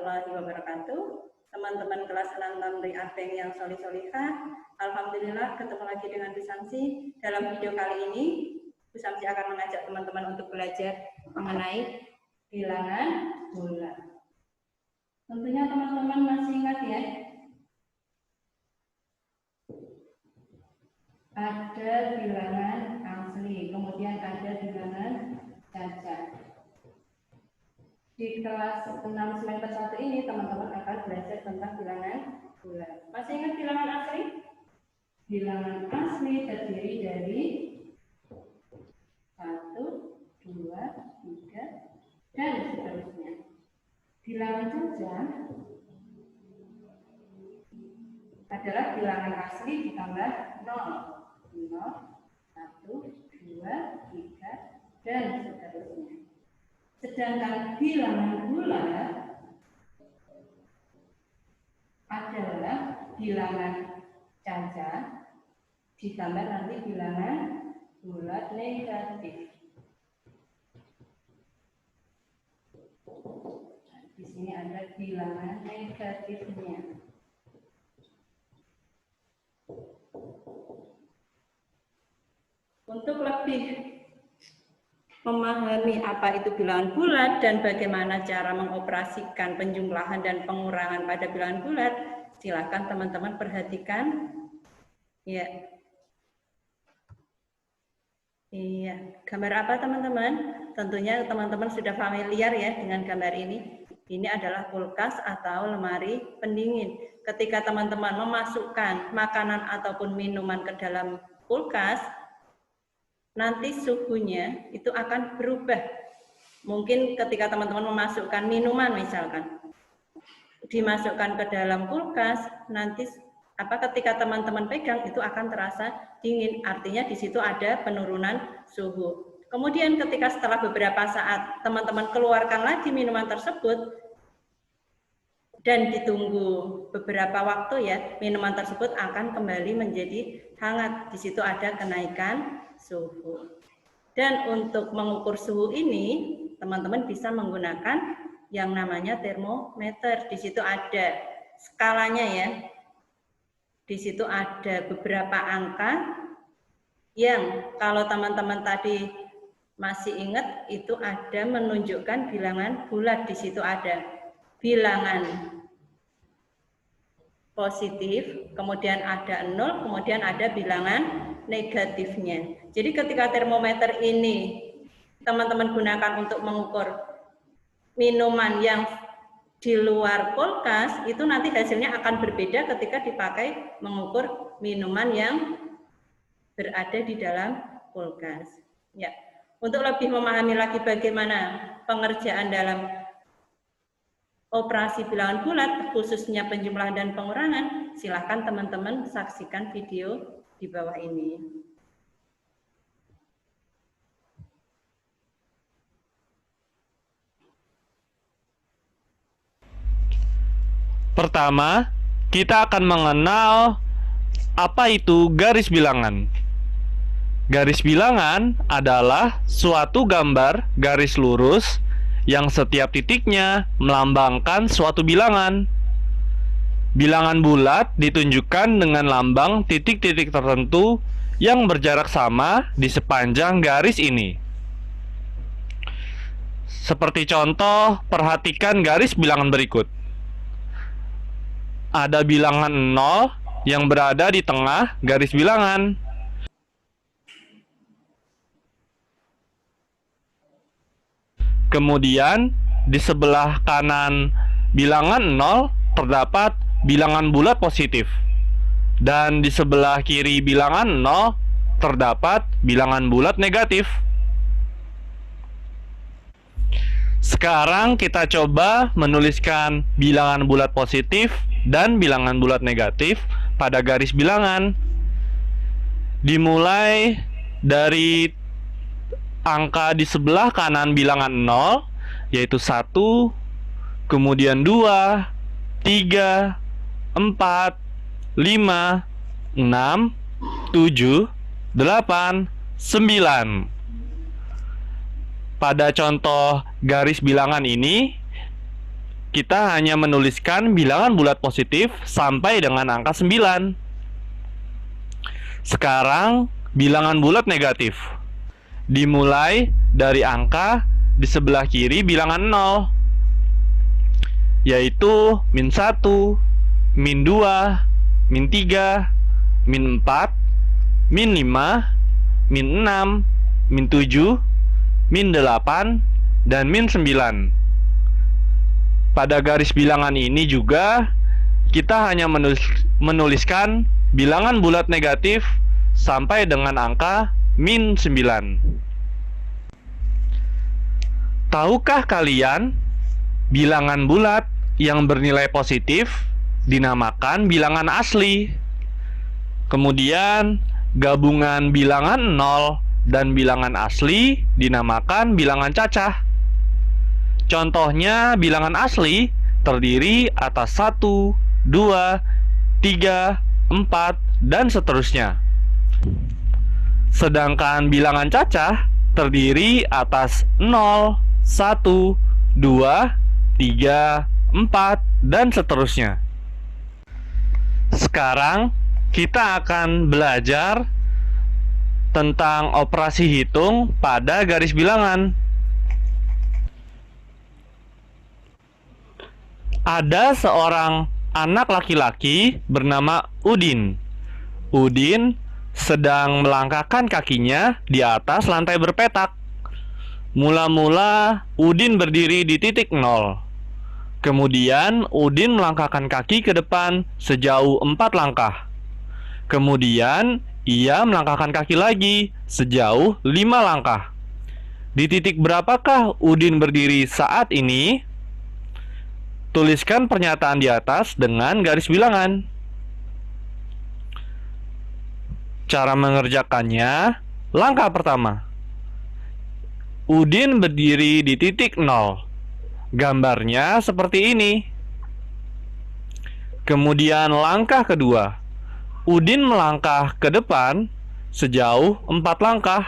warahmatullahi wabarakatuh. Teman-teman kelas 6 Tamri Abeng yang solih-solihah, alhamdulillah ketemu lagi dengan Bu Samsi. Dalam video kali ini, Bu Samsi akan mengajak teman-teman untuk belajar mengenai bilangan bulat. Tentunya teman-teman masih ingat ya, ada bilangan asli, kemudian ada bilangan cacat. Di kelas 6 semester 1 ini teman-teman akan belajar tentang bilangan bulat. Masih ingat bilangan asli? Bilangan asli terdiri dari 1, 2, 3, dan seterusnya. Bilangan cacat adalah bilangan asli ditambah 0, 1, 2, 3, dan seterusnya. Sedangkan bilangan bulat adalah bilangan cacat ditambah nanti bilangan bulat negatif. Di sini ada bilangan negatifnya. Untuk lebih memahami apa itu bilangan bulat dan bagaimana cara mengoperasikan penjumlahan dan pengurangan pada bilangan bulat, silakan teman-teman perhatikan. Ya. Iya, gambar apa teman-teman? Tentunya teman-teman sudah familiar ya dengan gambar ini. Ini adalah kulkas atau lemari pendingin. Ketika teman-teman memasukkan makanan ataupun minuman ke dalam kulkas, nanti suhunya itu akan berubah. Mungkin ketika teman-teman memasukkan minuman misalkan, dimasukkan ke dalam kulkas, nanti ketika teman-teman pegang itu akan terasa dingin. Artinya di situ ada penurunan suhu. Kemudian ketika setelah beberapa saat teman-teman keluarkan lagi minuman tersebut dan ditunggu beberapa waktu ya, minuman tersebut akan kembali menjadi hangat. Di situ ada kenaikan suhu. Dan untuk mengukur suhu ini, teman-teman bisa menggunakan yang namanya termometer. Di situ ada skalanya ya. Di situ ada beberapa angka yang kalau teman-teman tadi masih ingat itu ada menunjukkan bilangan bulat. Di situ ada bilangan positif, kemudian ada 0, kemudian ada bilangan negatifnya. Jadi ketika termometer ini teman-teman gunakan untuk mengukur minuman yang di luar kulkas, itu nanti hasilnya akan berbeda ketika dipakai mengukur minuman yang berada di dalam kulkas. Ya. Untuk lebih memahami lagi bagaimana pengerjaan dalam operasi bilangan bulat, khususnya penjumlahan dan pengurangan, silakan teman-teman saksikan video di bawah ini. Pertama, kita akan mengenal apa itu garis bilangan. Garis bilangan adalah suatu gambar garis lurus yang setiap titiknya melambangkan suatu bilangan. Bilangan bulat ditunjukkan dengan lambang titik-titik tertentu yang berjarak sama di sepanjang garis ini. Seperti contoh, perhatikan garis bilangan berikut. Ada bilangan 0 yang berada di tengah garis bilangan. Kemudian, di sebelah kanan bilangan 0 terdapat bilangan bulat positif. Dan di sebelah kiri bilangan 0 terdapat bilangan bulat negatif. Sekarang kita coba menuliskan bilangan bulat positif dan bilangan bulat negatif pada garis bilangan. Dimulai dari angka di sebelah kanan bilangan 0, yaitu 1, kemudian 2, 3, 4, 5, 6, 7, 8, 9. Pada contoh garis bilangan ini, kita hanya menuliskan bilangan bulat positif sampai dengan angka 9. Sekarang, bilangan bulat negatif. Dimulai dari angka di sebelah kiri bilangan 0, yaitu min 1, min 2, min 3, min 4, min 5, min 6, min 7, min 8, dan min 9. Pada garis bilangan ini juga kita hanya menuliskan bilangan bulat negatif sampai dengan angka min 9. Tahukah kalian bilangan bulat yang bernilai positif dinamakan bilangan asli? Kemudian gabungan bilangan 0 dan bilangan asli dinamakan bilangan cacah. Contohnya bilangan asli terdiri atas 1, 2, 3, 4, dan seterusnya. Sedangkan bilangan cacah terdiri atas 0, 1, 2, 3, 4, dan seterusnya. Sekarang kita akan belajar tentang operasi hitung pada garis bilangan. Ada seorang anak laki-laki bernama Udin. Udin sedang melangkahkan kakinya di atas lantai berpetak. Mula-mula Udin berdiri di titik 0. Kemudian Udin melangkahkan kaki ke depan sejauh 4 langkah. Kemudian ia melangkahkan kaki lagi sejauh 5 langkah. Di titik berapakah Udin berdiri saat ini? Tuliskan pernyataan di atas dengan garis bilangan. Cara mengerjakannya, langkah pertama. Udin berdiri di titik 0. Gambarnya seperti ini. Kemudian langkah kedua. Udin melangkah ke depan sejauh 4 langkah.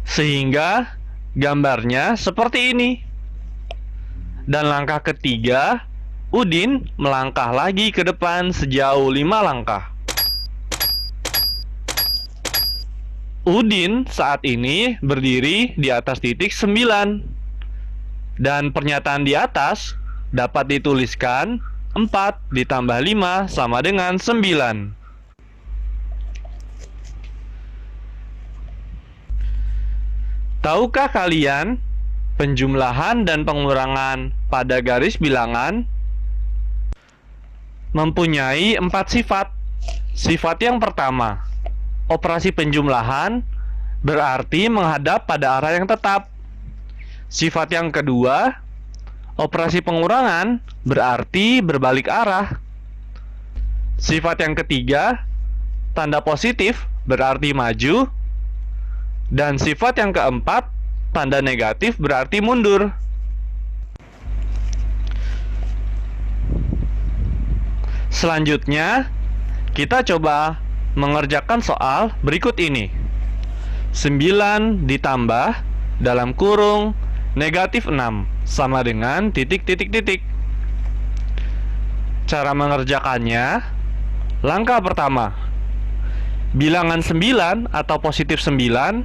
Sehingga gambarnya seperti ini. Dan langkah ketiga, Udin melangkah lagi ke depan sejauh 5 langkah. Udin saat ini berdiri di atas titik 9. Dan pernyataan di atas dapat dituliskan 4 ditambah 5 sama dengan 9. Tahukah kalian penjumlahan dan pengurangan pada garis bilangan mempunyai 4 sifat. Sifat yang pertama, operasi penjumlahan berarti menghadap pada arah yang tetap. Sifat yang kedua, operasi pengurangan berarti berbalik arah. Sifat yang ketiga, tanda positif berarti maju. Dan sifat yang keempat, tanda negatif berarti mundur. Selanjutnya, kita coba mengerjakan soal berikut ini. 9 ditambah dalam kurung negatif 6 sama dengan titik-titik-titik. Cara mengerjakannya, langkah pertama. Bilangan 9 atau positif 9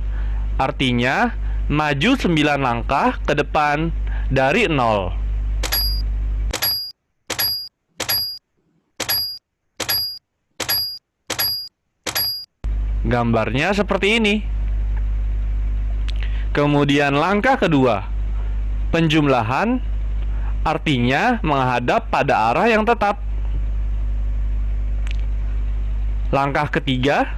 artinya maju 9 langkah ke depan dari 0. Gambarnya seperti ini. Kemudian langkah kedua, penjumlahan artinya menghadap pada arah yang tetap. Langkah ketiga,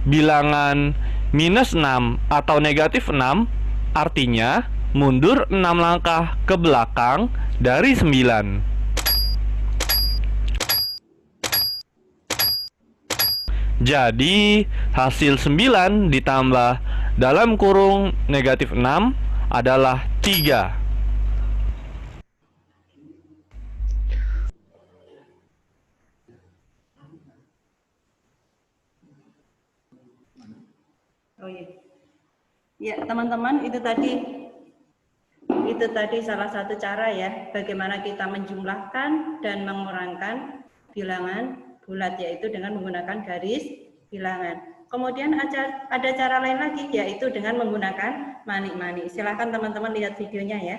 bilangan minus 6 atau negatif 6 artinya mundur 6 langkah ke belakang dari 9. Jadi hasil 9 ditambah dalam kurung negatif 6 adalah 3. Oh iya. Ya, teman-teman, itu itu tadi salah satu cara ya, bagaimana kita menjumlahkan dan mengurangkan bilangan bulat, yaitu dengan menggunakan garis bilangan. Kemudian ada cara lain lagi, yaitu dengan menggunakan manik-manik. Silakan teman-teman lihat videonya ya.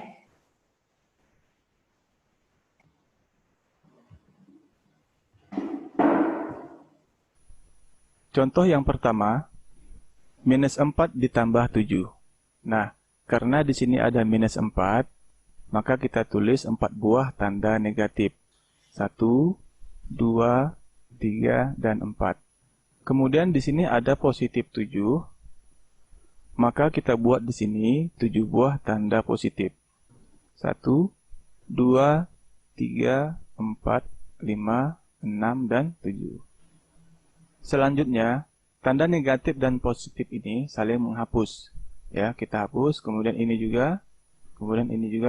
Contoh yang pertama, minus 4 ditambah 7. Nah, karena di sini ada minus 4, maka kita tulis 4 buah tanda negatif. 1, 2, 3, dan 4. Kemudian di sini ada positif 7, maka kita buat di sini 7 buah tanda positif. 1, 2, 3, 4, 5, 6, dan 7. Selanjutnya, tanda negatif dan positif ini saling menghapus. Ya, kita hapus, kemudian ini juga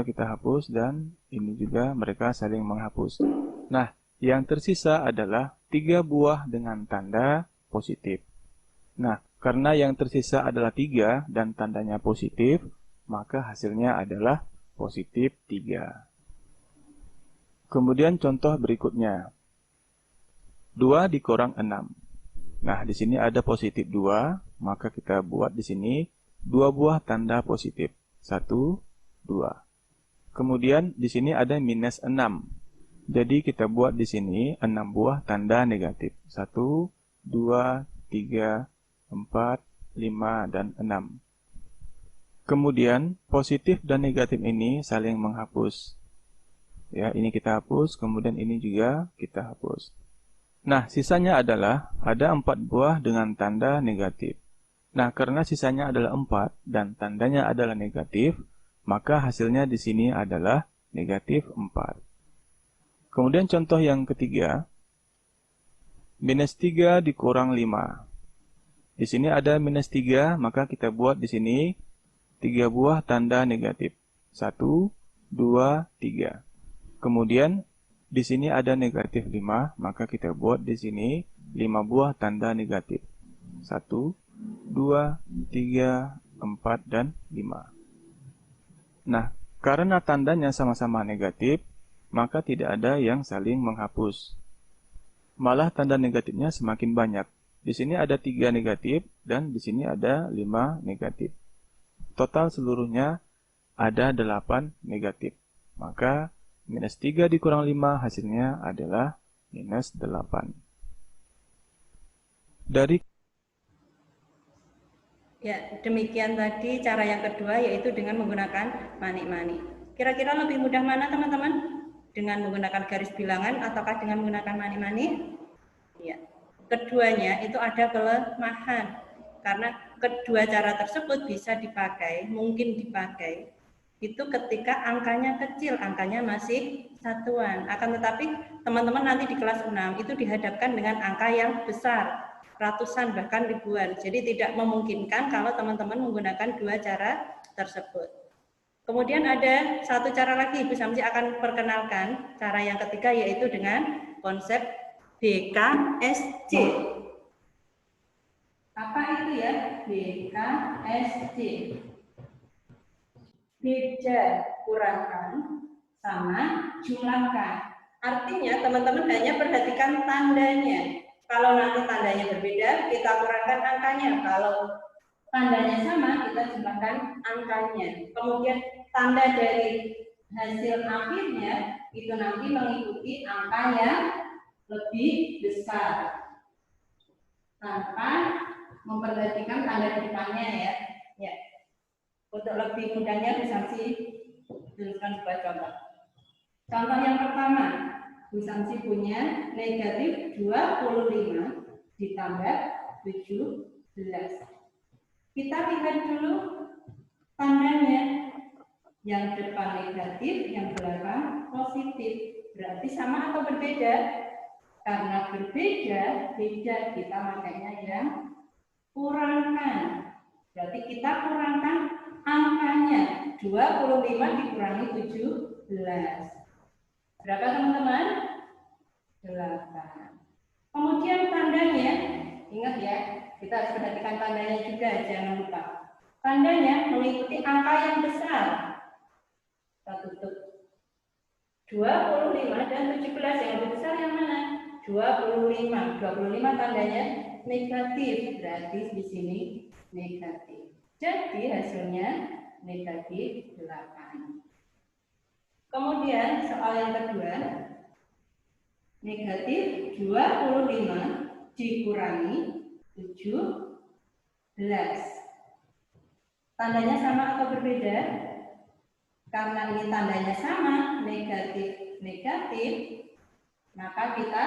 kita hapus, dan ini juga mereka saling menghapus. Nah, yang tersisa adalah 3 buah dengan tanda positif. Nah, karena yang tersisa adalah 3 dan tandanya positif, maka hasilnya adalah positif 3. Kemudian contoh berikutnya. 2 dikurang 6. Nah, di sini ada positif 2, maka kita buat di sini 2 buah tanda positif. 1, 2. Kemudian di sini ada minus 6. Jadi kita buat di sini 6 buah tanda negatif. 1, 2, 3, 4, 5, dan 6. Kemudian positif dan negatif ini saling menghapus. Ya, ini kita hapus, kemudian ini juga kita hapus. Nah, sisanya adalah ada 4 buah dengan tanda negatif. Nah, karena sisanya adalah 4 dan tandanya adalah negatif, maka hasilnya di sini adalah negatif 4. Kemudian contoh yang ketiga, minus 3 dikurang 5. Di sini ada minus 3, maka kita buat di sini 3 buah tanda negatif. 1, 2, 3. Kemudian di sini ada negatif 5, maka kita buat di sini 5 buah tanda negatif. 1, 2, 3, 4, dan 5. Nah, karena tandanya sama-sama negatif, maka tidak ada yang saling menghapus. Malah tanda negatifnya semakin banyak. Di sini ada 3 negatif, dan di sini ada 5 negatif. Total seluruhnya ada 8 negatif. Maka minus 3 dikurang 5 hasilnya adalah minus 8. Ya, demikian tadi cara yang kedua, yaitu dengan menggunakan manik-manik. Kira-kira lebih mudah mana teman-teman? Dengan menggunakan garis bilangan ataukah dengan menggunakan manik-manik? Ya, keduanya itu ada kelemahan. Karena kedua cara tersebut bisa dipakai, mungkin dipakai, itu ketika angkanya kecil, angkanya masih satuan. Akan tetapi teman-teman nanti di kelas 6 itu dihadapkan dengan angka yang besar, ratusan bahkan ribuan. Jadi tidak memungkinkan kalau teman-teman menggunakan dua cara tersebut. Kemudian ada satu cara lagi, Ibu Samsi akan perkenalkan cara yang ketiga, yaitu dengan konsep BKSJ. Apa itu ya BKSJ? Beda kurangkan sama jumlahkan. Artinya teman-teman hanya perhatikan tandanya. Kalau nanti tandanya berbeda, kita kurangkan angkanya. Kalau tandanya sama, kita jumlahkan angkanya. Kemudian tanda dari hasil akhirnya itu nanti mengikuti angka yang lebih besar tanpa memperhatikan tanda depannya ya. Ya. Untuk lebih mudahnya Bu Samsi tuliskan sebuah contoh. Contoh yang pertama, Bu Samsi punya negatif 25 ditambah 17. Kita lihat dulu tandanya. Yang depan negatif, yang belakang positif. Berarti sama atau berbeda? Karena berbeda, beda, kita makanya yang kurangkan. Berarti kita kurangkan angkanya. 25 dikurangi 17. Berapa teman-teman? 8. Kemudian tandanya, ingat ya, kita harus perhatikan tandanya juga, jangan lupa. Tandanya mengikuti angka yang besar. Kita tutup. 25 dan 17 yang lebih besar yang mana? 25. 25 tandanya negatif, berarti di sini negatif. Jadi hasilnya negatif 8. Kemudian soal yang kedua, negatif 25 dikurangi 17. Tandanya sama atau berbeda? Karena ini tandanya sama, negatif, maka kita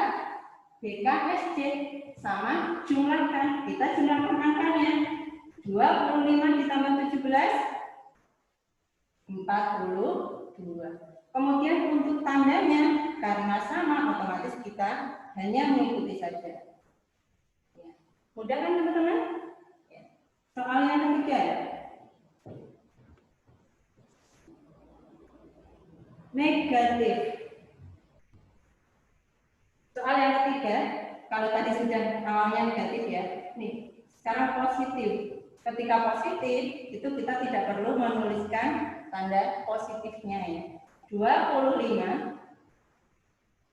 BKSJ sama jumlahkan. Kita jumlahkan angkanya. 25 ditambah 17, 42. Kemudian untuk tandanya, karena sama, otomatis kita hanya mengikuti saja. Ya. Mudah kan teman-teman? Ya. Soal yang ketiga. Negatif. Soal yang ketiga, kalau tadi sudah awalnya negatif ya, nih sekarang positif. Ketika positif, itu kita tidak perlu menuliskan tanda positifnya ya. 25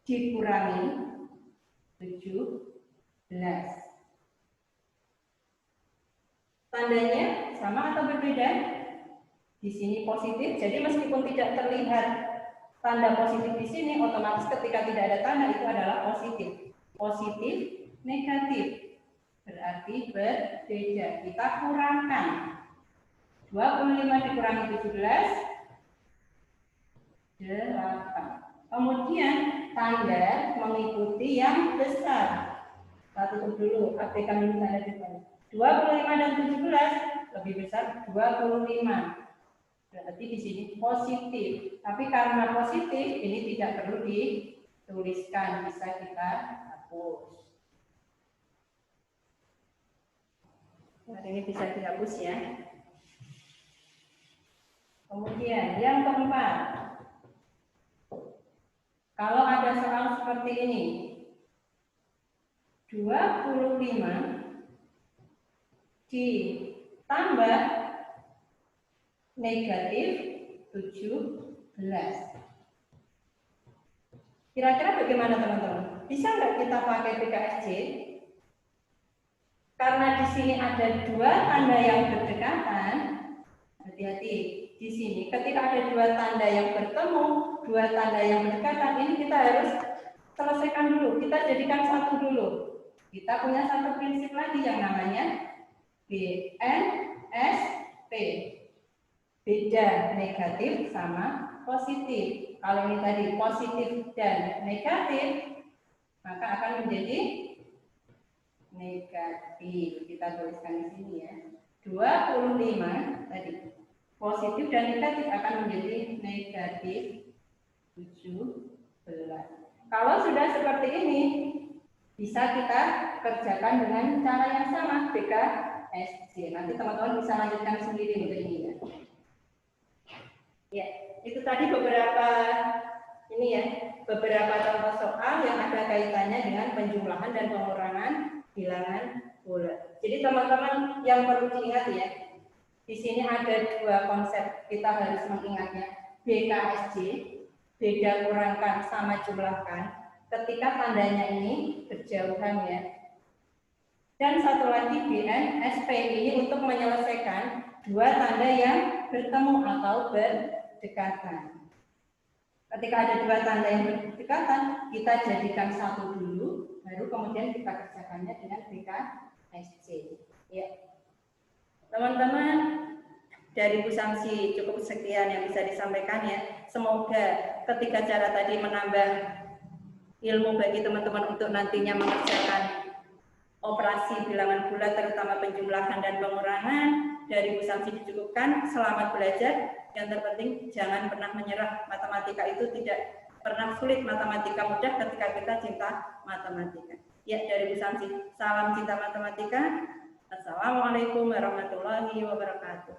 dikurangi 17. Tandanya sama atau berbeda? Di sini positif, jadi meskipun tidak terlihat tanda positif di sini, otomatis ketika tidak ada tanda itu adalah positif. Positif, negatif, berarti berbeda. Kita kurangkan. 25 dikurangi 17, 8. Kemudian tanda mengikuti yang besar. Kita tutup dulu, abaikan dulu tanda depan. 25 dan 17 lebih besar 25. Berarti di sini positif. Tapi karena positif, ini tidak perlu dituliskan, bisa kita hapus. Nah, ini bisa dihapus ya. Kemudian yang keempat, kalau ada soal seperti ini, 25 ditambah negatif 17. Kira-kira bagaimana teman-teman? Bisa nggak kita pakai BKSJ? Karena di sini ada dua tanda yang berdekatan, hati-hati. Di sini ketika ada dua tanda yang bertemu, dua tanda yang berdekatan, ini kita harus selesaikan dulu. Kita jadikan satu dulu. Kita punya satu prinsip lagi yang namanya BNSP. Beda negatif sama positif. Kalau ini tadi positif dan negatif, maka akan menjadi negatif. Kita tuliskan di sini ya. 25 tadi positif dan negatif akan menjadi negatif 17. Kalau sudah seperti ini, bisa kita kerjakan dengan cara yang sama, BKSJ. Nanti teman-teman bisa lanjutkan sendiri untuk ini ya. Ya, itu tadi beberapa contoh soal yang ada kaitannya dengan penjumlahan dan pengurangan bilangan bulat. Jadi teman-teman yang perlu diingat ya, di sini ada dua konsep kita harus mengingatnya. BKSJ, beda kurangkan sama jumlahkan, ketika tandanya ini berjauhan ya. Dan satu lagi BNSP ini untuk menyelesaikan dua tanda yang bertemu atau berdekatan. Ketika ada dua tanda yang berdekatan, kita jadikan satu dulu, baru kemudian kita kerjakannya dengan BKSJ. Ya. Teman-teman, dari Bu Samsi cukup sekian yang bisa disampaikan ya. Semoga ketika cara tadi menambah ilmu bagi teman-teman untuk nantinya mengerjakan operasi bilangan bulat, terutama penjumlahan dan pengurangan, dari Bu Samsi dicukupkan. Selamat belajar. Yang terpenting jangan pernah menyerah. Matematika itu tidak pernah sulit, matematika mudah ketika kita cinta matematika. Ya, dari Bu Samsi, salam cinta matematika. Assalamualaikum warahmatullahi wabarakatuh.